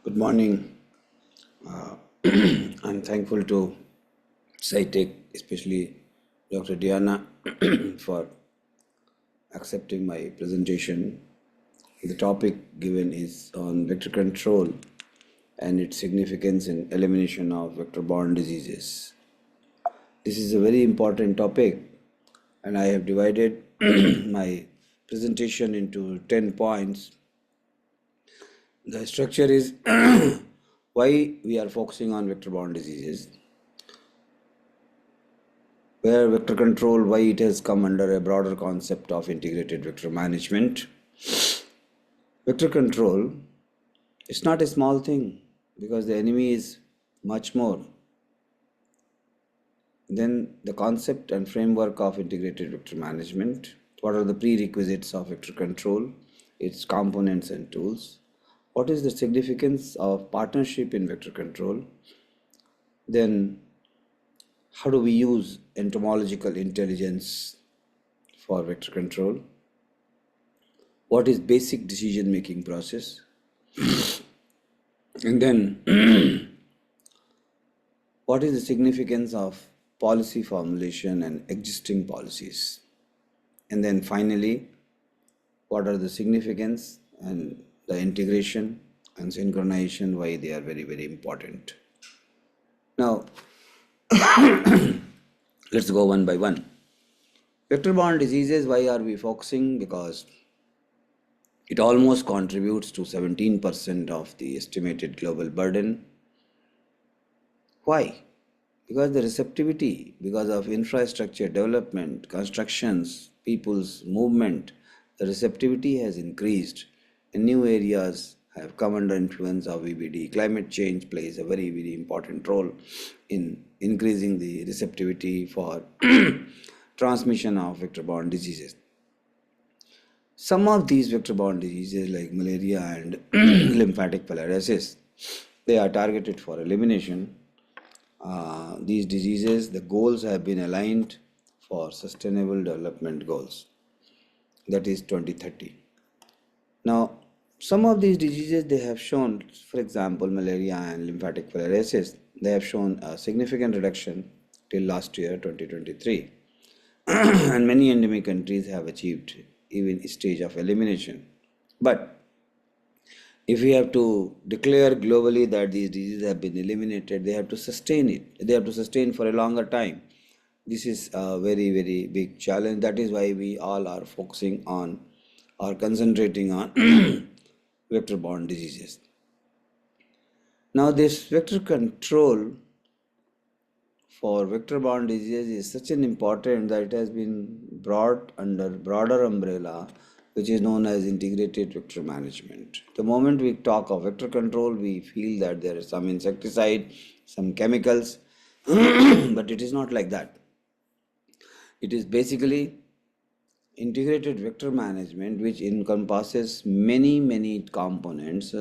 Good morning. Uh, I'm thankful to SciTech, especially Dr. Diana, for accepting my presentation. The topic given is on vector control and its significance in elimination of vector-borne diseases. This is a very important topic, and I have divided my presentation into 10 points. The structure is why we are focusing on vector-borne diseases, where vector control, why it has come under a broader concept of integrated vector management. Vector control is not a small thing because the enemy is much more. Then the concept and framework of integrated vector management. What are the prerequisites of vector control, its components and tools? What is the significance of partnership in vector control? Then how do we use entomological intelligence for vector control? What is basic decision making process? And then what is the significance of policy formulation and existing policies? And then finally, what are the significance and the integration and synchronization, why they are very, very important. Now, let's go one by one. Vector-borne diseases, why are we focusing? Because it almost contributes to 17% of the estimated global burden. Why? Because the receptivity, because of infrastructure development, constructions, people's movement, the receptivity has increased and new areas have come under influence of VBD. Climate change plays a very, very important role in increasing the receptivity for transmission of vector-borne diseases. Some of these vector-borne diseases like malaria and lymphatic filariasis, they are targeted for elimination. These diseases, the goals have been aligned for Sustainable Development Goals, that is 2030. Now, some of these diseases they have shown, for example, malaria and lymphatic filariasis, they have shown a significant reduction till last year, 2023. And many endemic countries have achieved even stage of elimination. But if we have to declare globally that these diseases have been eliminated, they have to sustain it. They have to sustain for a longer time. This is a very, very big challenge. That is why we all are focusing on or concentrating on vector-borne diseases. Now, this vector control for vector-borne diseases is such an important that it has been brought under broader umbrella, which is known as integrated vector management. The moment we talk of vector control, we feel that there is some insecticide, some chemicals, but it is not like that. It is basically integrated vector management, which encompasses many, many components,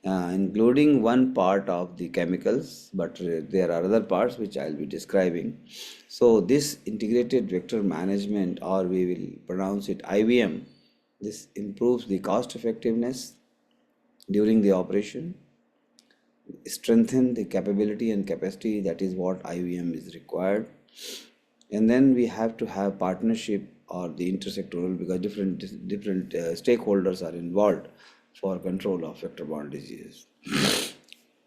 including one part of the chemicals, but there are other parts which I'll be describing. So this integrated vector management, or we will pronounce it IVM, this improves the cost effectiveness during the operation, strengthen the capability and capacity, that is what IVM is required. And then we have to have partnership or the intersectoral, because different stakeholders are involved for control of vector-borne diseases.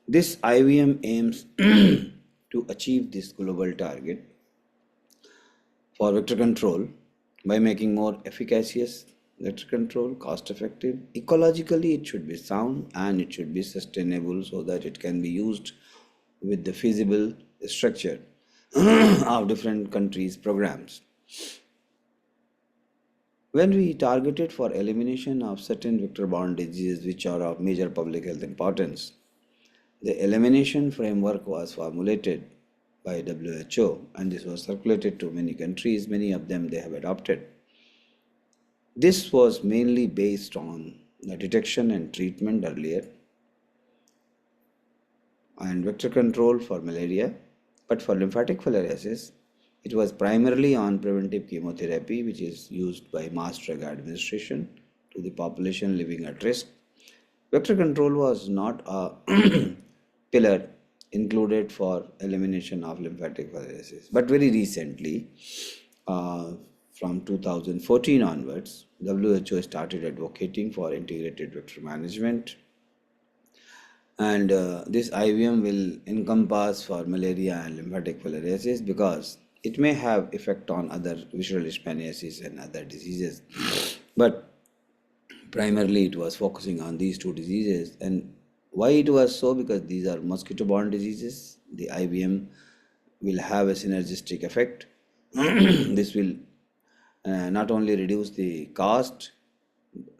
This IVM aims to achieve this global target for vector control by making more efficacious vector control, cost effective. Ecologically, it should be sound and it should be sustainable so that it can be used with the feasible structure of different countries' programs. When we targeted for elimination of certain vector-borne diseases which are of major public health importance, the elimination framework was formulated by WHO and this was circulated to many countries. Many of them they have adopted. This was mainly based on the detection and treatment earlier and vector control for malaria, but for lymphatic filariasis, it was primarily on preventive chemotherapy, which is used by mass drug administration to the population living at risk. Vector control was not a pillar included for elimination of lymphatic filariasis. But very recently, uh, from 2014 onwards, WHO started advocating for integrated vector management, and this IVM will encompass for malaria and lymphatic filariasis because it may have effect on other visceral leishmaniasis and other diseases. But primarily it was focusing on these two diseases. And why it was so? Because these are mosquito-borne diseases. The IVM will have a synergistic effect. This will not only reduce the cost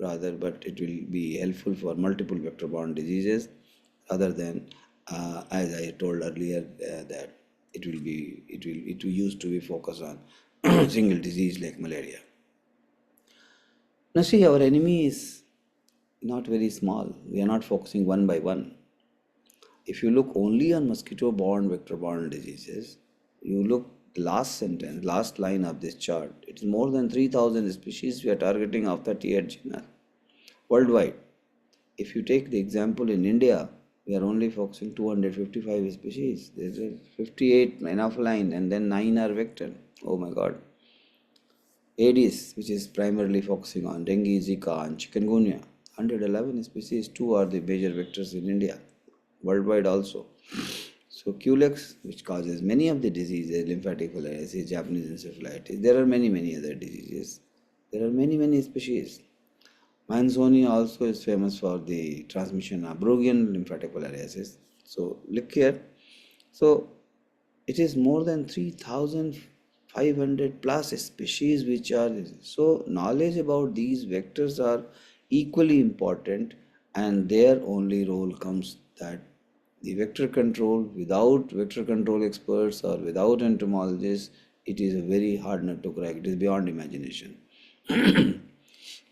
rather, but it will be helpful for multiple vector-borne diseases rather than as I told earlier that it will used to be focused on single disease like malaria. Now see, our enemy is not very small. We are not focusing one by one. If you look only on mosquito-borne, vector-borne diseases, you look last sentence, last line of this chart, it is more than 3,000 species we are targeting of 38 genera worldwide. If you take the example in India, we are only focusing 255 species. There is 58 anopheline and then 9 are vector. Oh my God. Aedes, which is primarily focusing on dengue, Zika and chikungunya. 111 species, 2 are the major vectors in India, worldwide also. So Culex, which causes many of the diseases, lymphatic filariasis, Japanese encephalitis, there are many other diseases. There are many species. Manzoni also is famous for the transmission of Bruggian lymphatic filariasis. So look here. So it is more than 3,500 plus species which are, so knowledge about these vectors are equally important, and their only role comes that the vector control, without vector control experts or without entomologists, it is a very hard nut to crack. It is beyond imagination.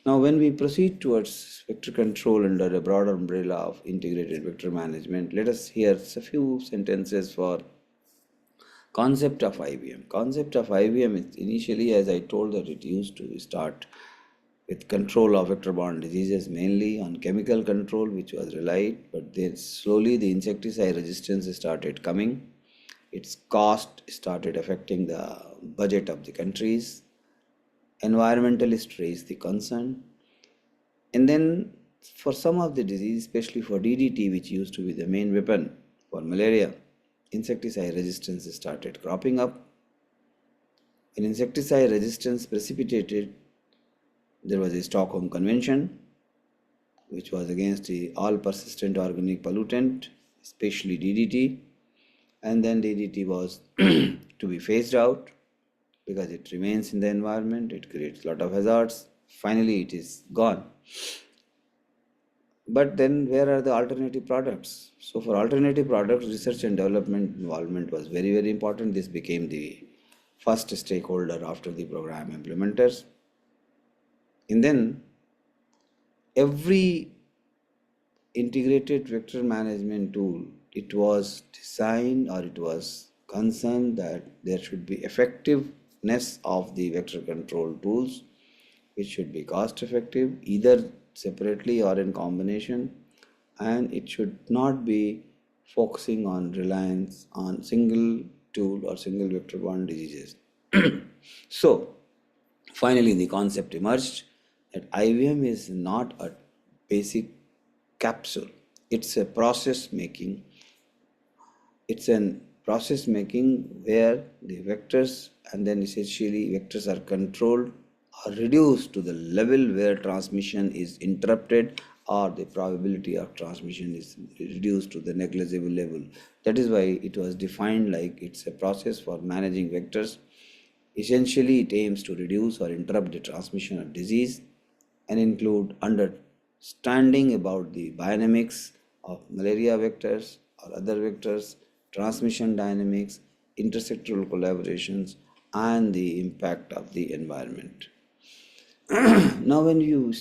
Now, when we proceed towards vector control under a broader umbrella of integrated vector management, let us hear a few sentences for concept of IVM. Concept of IVM is initially, as I told, that it used to start with control of vector-borne diseases, mainly on chemical control, which was relied, but then slowly the insecticide resistance started coming. Its cost started affecting the budget of the countries. Environmentalists raised the concern. And then for some of the disease, especially for DDT, which used to be the main weapon for malaria, insecticide resistance started cropping up. When insecticide resistance precipitated, there was a Stockholm Convention, which was against the all persistent organic pollutant, especially DDT. And then DDT was to be phased out because it remains in the environment, it creates a lot of hazards. Finally, it is gone. But then where are the alternative products? So for alternative products, research and development involvement was very important. This became the first stakeholder after the program implementers. And then every integrated vector management tool, it was designed or it was concerned that there should be effectiveness of the vector control tools, which should be cost effective either separately or in combination, and it should not be focusing on reliance on single tool or single vector-borne diseases. So finally the concept emerged that IVM is not a basic capsule, it's a process making. It's a process making where the vectors and then essentially vectors are controlled or reduced to the level where transmission is interrupted or the probability of transmission is reduced to the negligible level. That is why it was defined like it's a process for managing vectors. Essentially, it aims to reduce or interrupt the transmission of disease and include understanding about the biodynamics of malaria vectors or other vectors, transmission dynamics, intersectoral collaborations, and the impact of the environment. Now, when you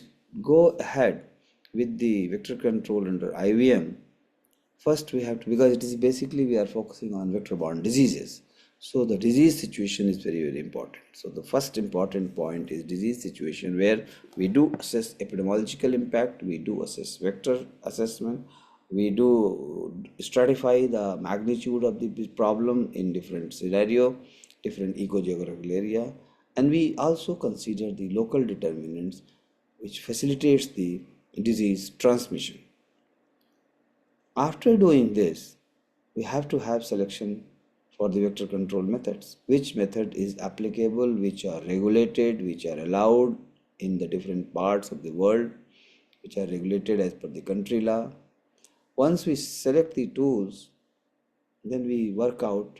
go ahead with the vector control under IVM, first we have to, because it is basically we are focusing on vector-borne diseases. So the disease situation is very, very important. So the first important point is disease situation, where we do assess epidemiological impact, we do assess vector assessment, we do stratify the magnitude of the problem in different scenario, different ecogeographical area, and we also consider the local determinants which facilitates the disease transmission. After doing this, we have to have selection for the vector control methods. Which method is applicable, which are regulated, which are allowed in the different parts of the world, which are regulated as per the country law. Once we select the tools, then we work out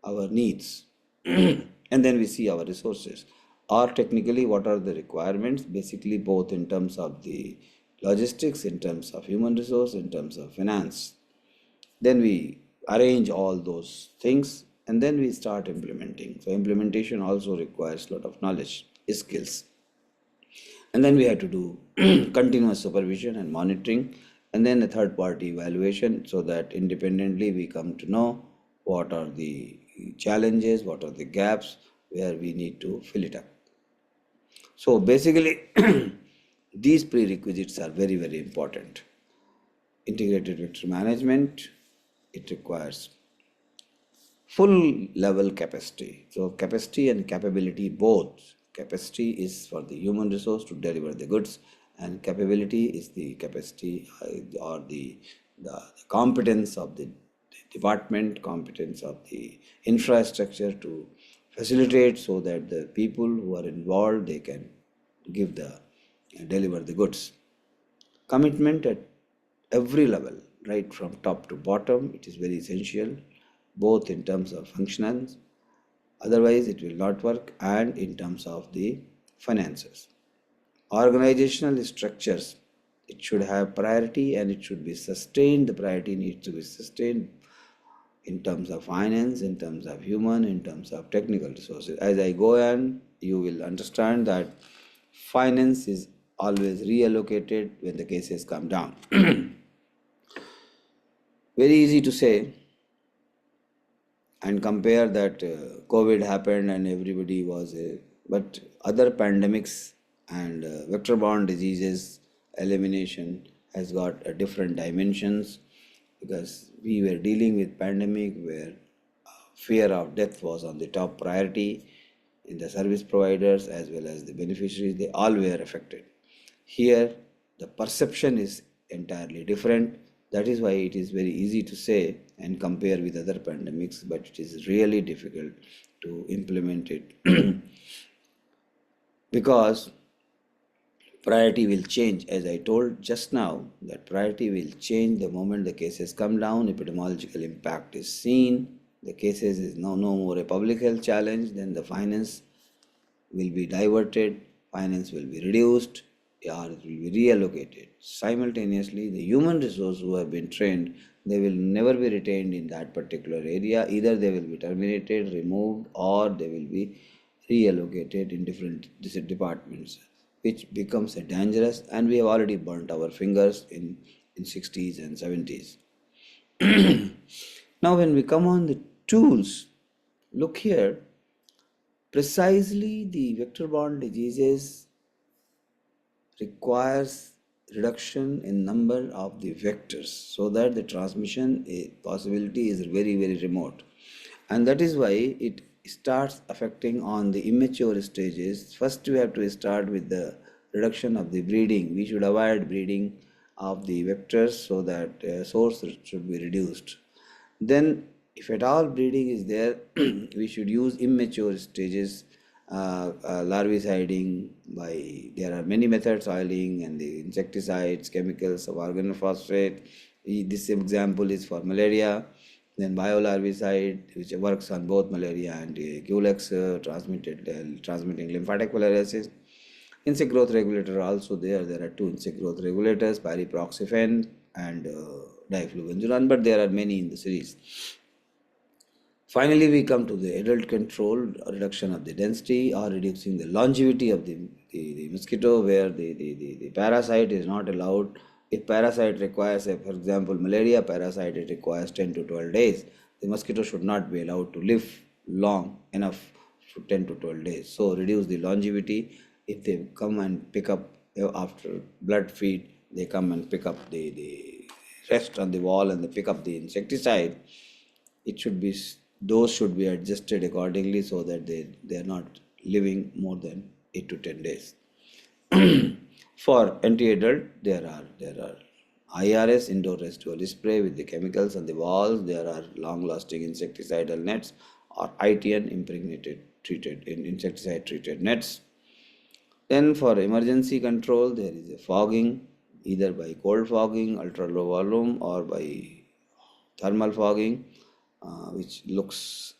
our needs and then we see our resources, or technically what are the requirements, basically both in terms of the logistics, in terms of human resource, in terms of finance. Then we arrange all those things and then we start implementing. So implementation also requires a lot of knowledge, skills. And then we have to do continuous supervision and monitoring, and then a third party evaluation, so that independently we come to know what are the challenges, what are the gaps where we need to fill it up. So basically these prerequisites are very, very important. Integrated vector management, it requires full level capacity. So capacity and capability both. Capacity is for the human resource to deliver the goods, and capability is the capacity or the competence of the department, competence of the infrastructure to facilitate, so that the people who are involved, they can deliver the goods. Commitment at every level, right from top to bottom, it is very essential, both in terms of functions, otherwise it will not work, and in terms of the finances. Organizational structures, it should have priority and it should be sustained. The priority needs to be sustained in terms of finance, in terms of human, in terms of technical resources. As I go on, you will understand that finance is always reallocated when the cases come down. Very easy to say and compare that COVID happened and everybody was, but other pandemics and vector-borne diseases elimination has got different dimensions, because we were dealing with pandemic where fear of death was on the top priority in the service providers as well as the beneficiaries. They all were affected. Here the perception is entirely different. That is why it is very easy to say and compare with other pandemics, but it is really difficult to implement it because priority will change. As I told just now, that priority will change the moment the cases come down, epidemiological impact is seen, the cases is no more a public health challenge, then the finance will be diverted, finance will be reduced, or it will be reallocated. Simultaneously, the human resource who have been trained, they will never be retained in that particular area. Either they will be terminated, removed, or they will be reallocated in different departments, which becomes a dangerous, and we have already burnt our fingers in 60s and 70s. Now when we come on the tools, look here, precisely the vector-borne diseases requires reduction in number of the vectors, so that the transmission possibility is very, very remote, and that is why it starts affecting on the immature stages. First we have to start with the reduction of the breeding. We should avoid breeding of the vectors, so that source should be reduced. Then if at all breeding is there, we should use immature stages, larviciding by, there are many methods, oiling and the insecticides, chemicals of organophosphate. This example is for malaria. Then biolarvicide, which works on both malaria and Culex, transmitting lymphatic filariasis. Insect growth regulator also there. There are two insect growth regulators, pyriproxyfen and difluvenzuran, but there are many in the series. Finally, we come to the adult control, reduction of the density or reducing the longevity of the mosquito, where the parasite is not allowed. If parasite requires, for example, malaria parasite, it requires 10 to 12 days. The mosquito should not be allowed to live long enough to 10 to 12 days. So reduce the longevity. If they come and pick up after blood feed, they come and pick up the rest on the wall and they pick up the insecticide. It should be, those should be adjusted accordingly so that they are not living more than 8 to 10 days. For anti-adult, there are IRS, indoor residual spray with the chemicals on the walls. There are long-lasting insecticidal nets or ITN, impregnated treated in insecticide treated nets. Then for emergency control, there is a fogging, either by cold fogging, ultra low volume, or by thermal fogging, which looks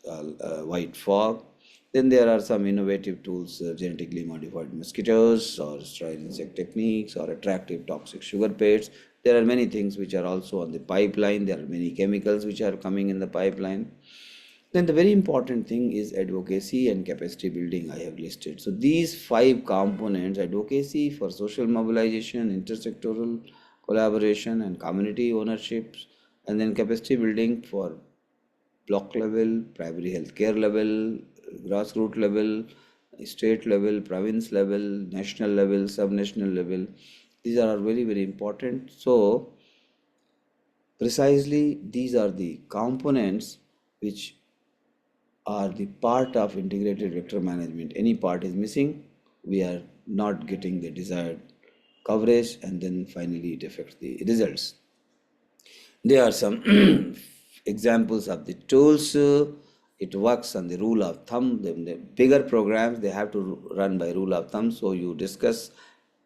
white fog. Then there are some innovative tools, genetically modified mosquitoes or sterile insect techniques or attractive toxic sugar paste. There are many things which are also on the pipeline. There are many chemicals which are coming in the pipeline. Then the very important thing is advocacy and capacity building I have listed. So these 5 components: advocacy for social mobilization, intersectoral collaboration and community ownerships, and then capacity building for block level, primary health care level, grassroots level, state level, province level, national level, subnational level. These are very, very important. So precisely these are the components which are the part of integrated vector management. Any part is missing, we are not getting the desired coverage, and then finally it affects the results. There are some examples of the tools. It works on the rule of thumb. The bigger programs, they have to run by rule of thumb. So you discuss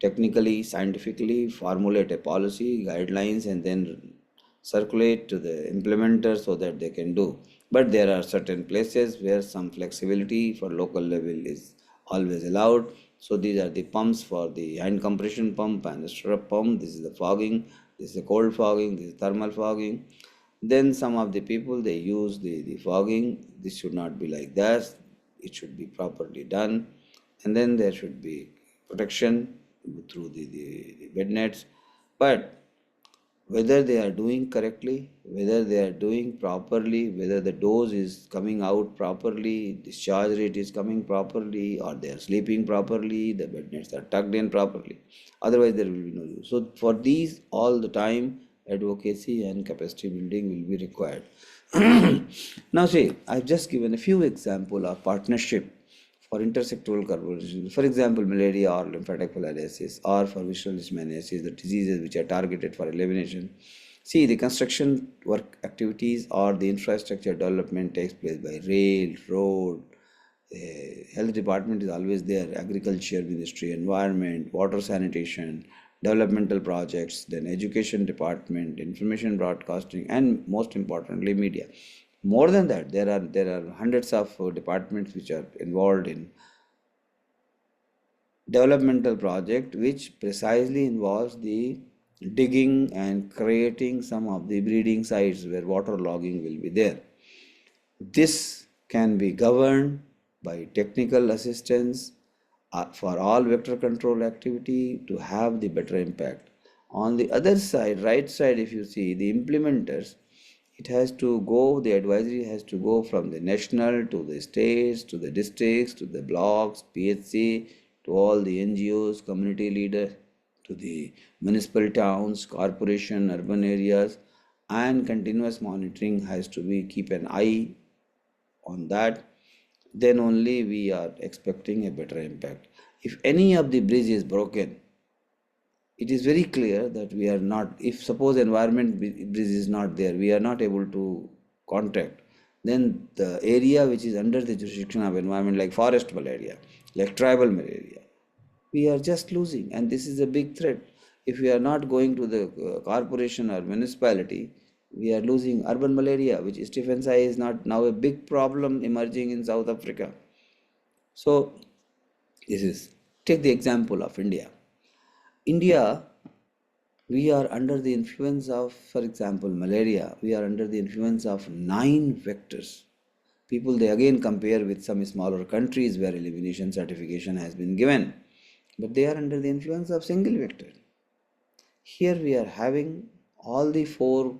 technically, scientifically, formulate a policy, guidelines, and then circulate to the implementer so that they can do. But there are certain places where some flexibility for local level is always allowed. So these are the pumps for the hand compression pump and the strap pump. This is the fogging. This is the cold fogging. This is thermal fogging. Then some of the people, they use the fogging. This should not be like that. It should be properly done. And then there should be protection through the bed nets. But whether they are doing correctly, whether they are doing properly, whether the dose is coming out properly, discharge rate is coming properly, or they are sleeping properly, the bed nets are tucked in properly. Otherwise, there will be no use. So for these, all the time, advocacy and capacity building will be required. Now see, I've just given a few examples of partnership for intersectoral collaboration. For example, malaria or lymphatic filariasis, or for visceral leishmaniasis, the diseases which are targeted for elimination. See, the construction work activities or the infrastructure development takes place by rail, road. Health department is always there, agriculture, ministry, environment, water sanitation, developmental projects, then education department, information broadcasting, and most importantly, media. More than that, there are hundreds of departments which are involved in developmental project, which precisely involves the digging and creating some of the breeding sites where water logging will be there. This can be governed by technical assistance for all vector control activity to have the better impact. On the other side, right side, if you see the implementers, it has to go, the advisory has to go from the national to the states, to the districts, to the blocks, PHC, to all the NGOs, community leaders, to the municipal towns, corporation, urban areas, and continuous monitoring has to be, keep an eye on that. Then only we are expecting a better impact. If any of the bridge is broken, it is very clear that we are not, if suppose environment bridge is not there, we are not able to contact, then the area which is under the jurisdiction of environment, like forest malaria, like tribal malaria, we are just losing, and this is a big threat. If we are not going to the corporation or municipality, we are losing urban malaria, which Stephen Sai is not now a big problem emerging in South Africa. So this is, take the example of India. India, we are under the influence of, for example, malaria, we are under the influence of 9 vectors. People, they again compare with some smaller countries where elimination certification has been given, but they are under the influence of single vector. Here we are having all the 4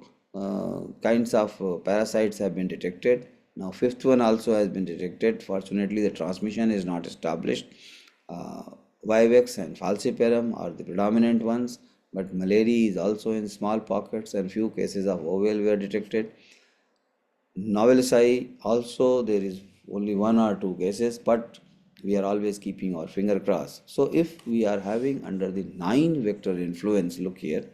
kinds of parasites have been detected, Now, fifth one also has been detected. Fortunately, the transmission is not established. Uh, Vivax and falciparum are the predominant ones, but malaria is also in small pockets and few cases of oval were detected. Novelisci also there is only one or two cases, but we are always keeping our finger crossed. So if we are having under the 9 vector influence, look here,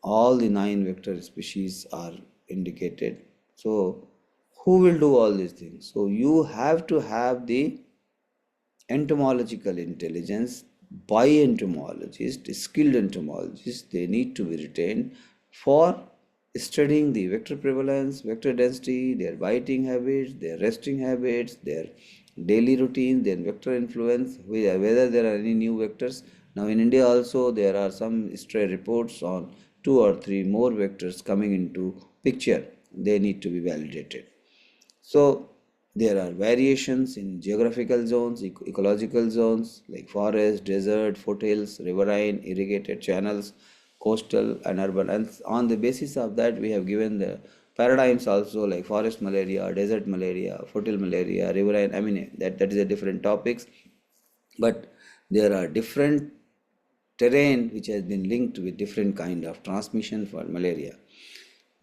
all the 9 vector species are indicated. So who will do all these things? So you have to have the entomological intelligence by entomologists, skilled entomologists, they need to be retained for studying the vector prevalence, vector density, their biting habits, their resting habits, their daily routine, their vector influence, whether there are any new vectors. Now in India also there are some stray reports on 2 or 3 more vectors coming into picture. They need to be validated. So there are variations in geographical zones, ecological zones like forest, desert, foothills, riverine, irrigated channels, coastal and urban. And on the basis of that, we have given the paradigms also like forest malaria, desert malaria, foothill malaria, riverine. I mean, that is a different topics. But there are different terrain which has been linked with different kind of transmission for malaria.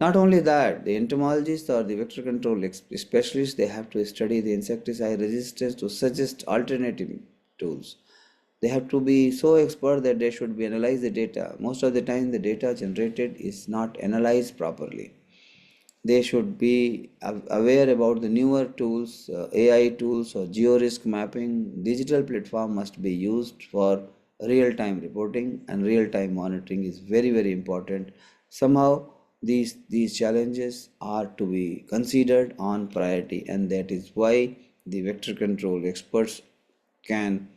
Not only that, the entomologists or the vector control specialists, they have to study the insecticide resistance to suggest alternative tools. They have to be so expert that they should be analyze the data. Most of the time, the data generated is not analyzed properly. They should be aware about the newer tools, AI tools or geo-risk mapping. Digital platform must be used for real-time reporting, and real-time monitoring is very, very important. Somehow these challenges are to be considered on priority, and that is why the vector control experts can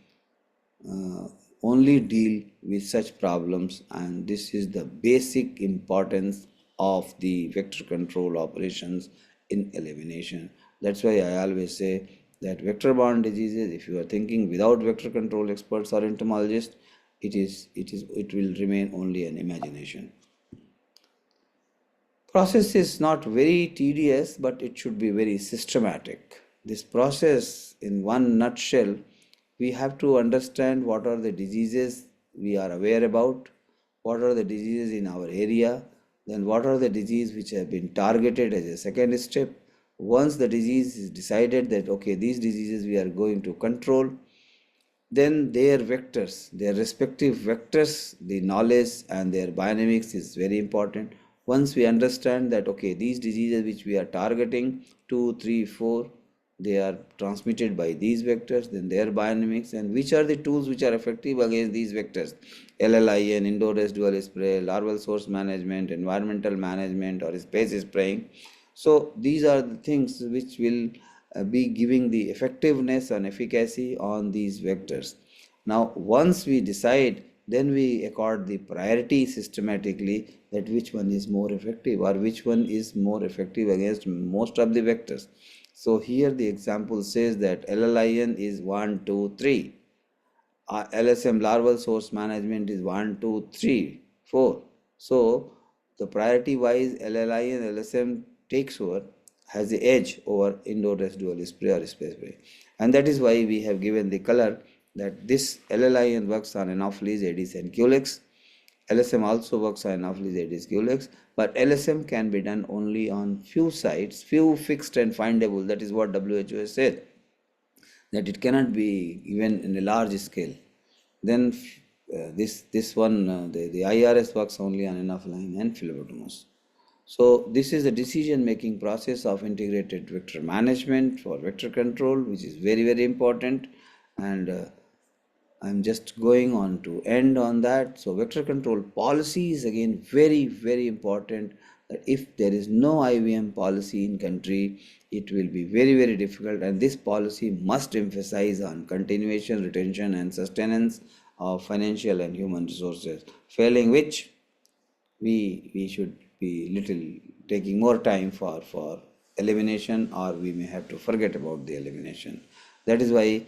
uh, only deal with such problems, and this is the basic importance of the vector control operations in elimination. That's why I always say that vector-borne diseases, if you are thinking without vector control experts or entomologists, it will remain only an imagination. Process is not very tedious, but it should be very systematic. This process, in one nutshell, we have to understand what are the diseases we are aware about, what are the diseases in our area, then what are the diseases which have been targeted as a second step. Once the disease is decided that okay, these diseases we are going to control, then their vectors, their respective vectors, the knowledge and their biodynamics is very important. Once we understand that okay, these diseases which we are targeting, 2, 3, 4, they are transmitted by these vectors, then their biodynamics, and which are the tools which are effective against these vectors. LLIN, indoor residual spray, larval source management, environmental management or space spraying. So these are the things which will be giving the effectiveness and efficacy on these vectors. Now, once we decide, then we accord the priority systematically that which one is more effective or which one is more effective against most of the vectors. So here the example says that LLIN is 1, 2, 3. LSM larval source management is 1, 2, 3, 4. So the priority wise LLI and LSM takes over, has the edge over indoor residual spray or space spray. And that is why we have given the color that this LLIN works on Anopheles, Aedes and Culex. LSM also works on Anopheles, Aedes, Culex, but LSM can be done only on few sites, few fixed and findable. That is what WHO has said, that it cannot be even in a large scale. Then this one, the IRS works only on Anopheles and Phyllobotomos. So this is the decision making process of integrated vector management for vector control, which is very, very important. And I'm just going on to end on that. So vector control policy is again very, very important. That if there is no IVM policy in country, it will be very, very difficult. And this policy must emphasize on continuation, retention, and sustenance of financial and human resources. Failing which, we should be little taking more time for elimination, or we may have to forget about the elimination. That is why,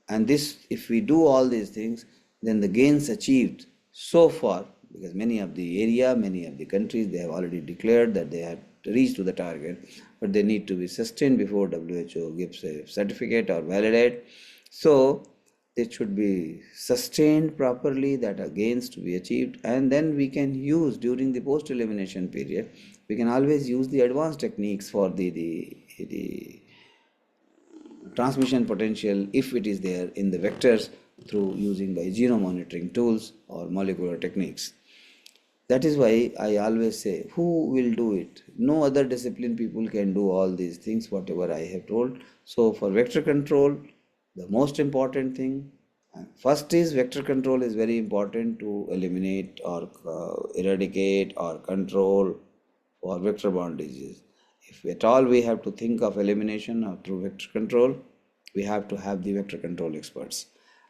and this, if we do all these things, then the gains achieved so far, because many of the area, many of the countries, they have already declared that they have reach to the target, but they need to be sustained before WHO gives a certificate or validate. So it should be sustained properly, that are gains to be achieved, and then we can use during the post elimination period, we can always use the advanced techniques for the transmission potential if it is there in the vectors through using by genomonitoring tools or molecular techniques. That is why I always say, who will do it? No other discipline people can do all these things, whatever I have told. So for vector control, the most important thing, first is vector control is very important to eliminate or eradicate or control for vector-borne disease. If at all we have to think of elimination or through vector control, we have to have the vector control experts.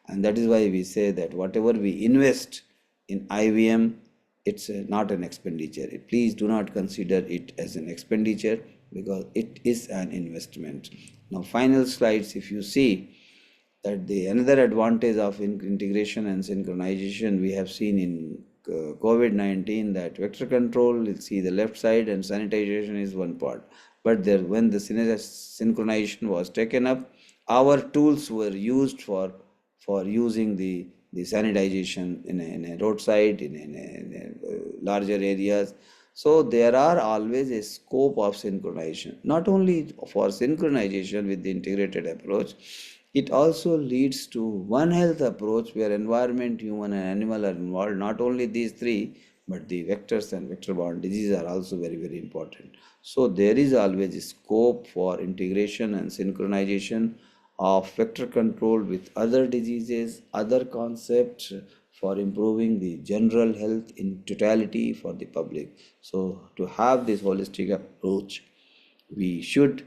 And that is why we say that whatever we invest in IVM, it's not an expenditure. Please do not consider it as an expenditure, because it is an investment. Now, final slides, if you see that the another advantage of integration and synchronization we have seen in COVID-19, that vector control, you'll see the left side, and sanitization is one part. But there, when the synchronization was taken up, our tools were used for using the sanitization in a roadside, in larger areas. So there are always a scope of synchronization, not only for synchronization with the integrated approach, it also leads to One Health approach where environment, human and animal are involved. Not only these three, but the vectors and vector-borne diseases are also very, very important. So there is always a scope for integration and synchronization of vector control with other diseases, other concepts, for improving the general health in totality for the public. So to have this holistic approach, we should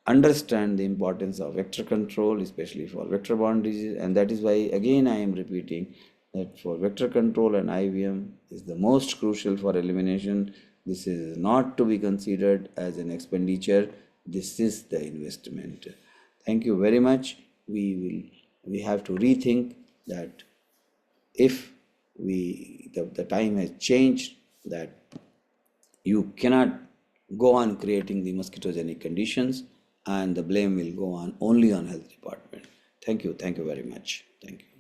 understand the importance of vector control, especially for vector-borne disease, and that is why again I am repeating that for vector control and IVM is the most crucial for elimination. This is not to be considered as an expenditure. This is the investment. Thank you very much. We have to rethink that if the time has changed, that you cannot go on creating the mosquitogenic conditions, and the blame will go on only on health department. Thank you very much. Thank you.